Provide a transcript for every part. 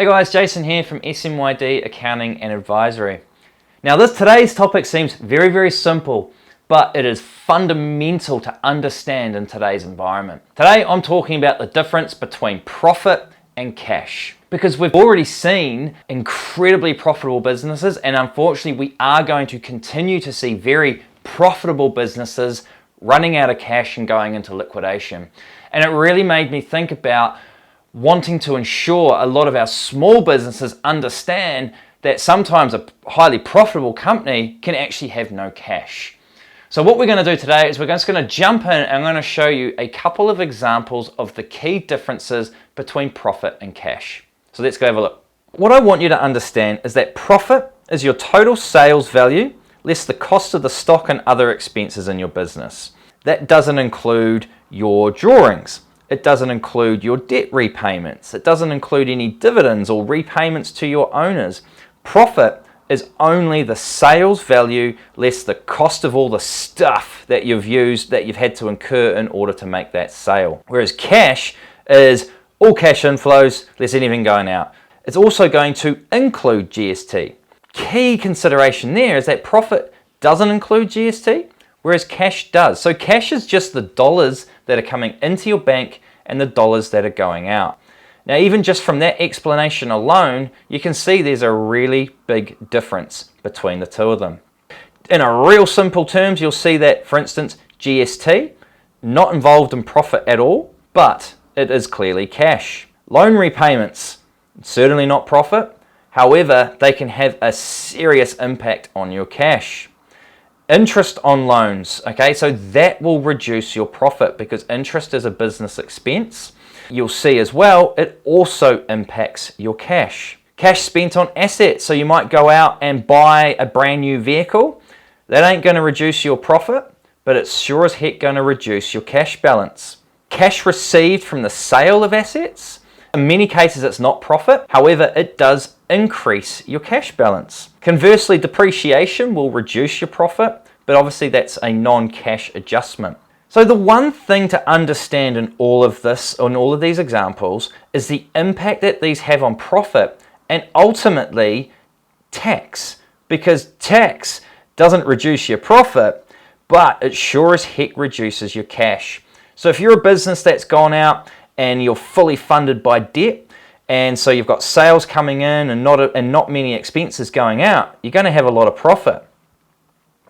Hey guys, Jason here from SMYD Accounting and Advisory. Now today's topic seems very simple, but it is fundamental to understand in today's environment. Today I'm talking about the difference between profit and cash, because we've already seen incredibly profitable businesses, and unfortunately we are going to continue to see very profitable businesses running out of cash and going into liquidation. And it really made me think about wanting to ensure a lot of our small businesses understand that sometimes a highly profitable company can actually have no cash. So what we're going to do today is we're just going to jump in and I'm going to show you a couple of examples of the key differences between profit and cash. So let's go have a look. What I want you to understand is that profit is your total sales value less the cost of the stock and other expenses in your business. That doesn't include your drawings. It doesn't include your debt repayments. It doesn't include any dividends or repayments to your owners. Profit is only the sales value less the cost of all the stuff that you've used, that you've had to incur in order to make that sale. Whereas cash is all cash inflows less anything going out. It's also going to include GST. Key consideration there is that profit doesn't include GST, whereas cash does. So cash is just the dollars that are coming into your bank and the dollars that are going out. Now, even just from that explanation alone, you can see there's a really big difference between the two of them. In a real simple terms, you'll see that, for instance, GST, not involved in profit at all, but it is clearly cash. Loan repayments, certainly not profit. However, they can have a serious impact on your cash. Interest on loans, okay, so that will reduce your profit because interest is a business expense. You'll see as well, it also impacts your cash. Cash spent on assets, so you might go out and buy a brand new vehicle. That ain't going to reduce your profit, but it's sure as heck going to reduce your cash balance. Cash received from the sale of assets, in many cases it's not profit, however it does increase your cash balance. Conversely, depreciation will reduce your profit, but obviously that's a non-cash adjustment. So the one thing to understand in all of this, in all of these examples, is the impact that these have on profit and ultimately tax, because tax doesn't reduce your profit, but it sure as heck reduces your cash. So if you're a business that's gone out and you're fully funded by debt, and so you've got sales coming in and not many expenses going out, you're going to have a lot of profit.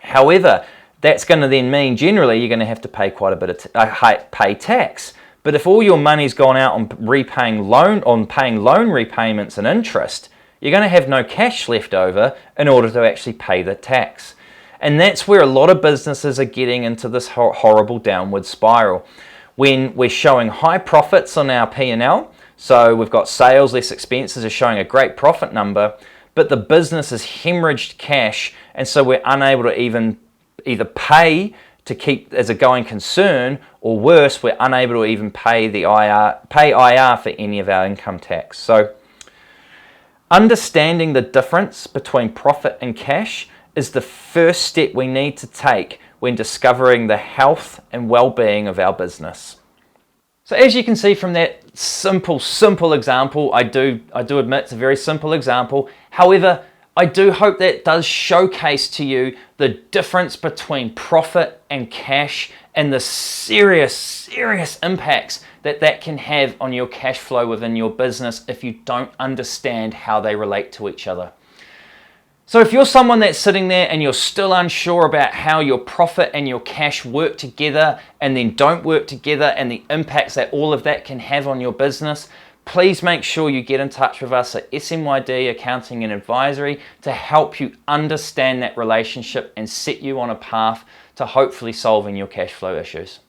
However, that's going to then mean generally you're going to have to pay quite a bit of pay tax. But if all your money's gone out on paying loan repayments and interest, you're going to have no cash left over in order to actually pay the tax. And that's where a lot of businesses are getting into this horrible downward spiral. When we're showing high profits on our P&L, so we've got sales less expenses are showing a great profit number, but the business has hemorrhaged cash, and so we're unable to even either pay to keep as a going concern, or worse, we're unable to even pay IR for any of our income tax. So understanding the difference between profit and cash is the first step we need to take when discovering the health and well-being of our business. So as you can see from that simple example, I do admit it's a very simple example. However, I do hope that does showcase to you the difference between profit and cash and the serious impacts that can have on your cash flow within your business if you don't understand how they relate to each other. So if you're someone that's sitting there and you're still unsure about how your profit and your cash work together and then don't work together and the impacts that all of that can have on your business, please make sure you get in touch with us at SMYD Accounting and Advisory to help you understand that relationship and set you on a path to hopefully solving your cash flow issues.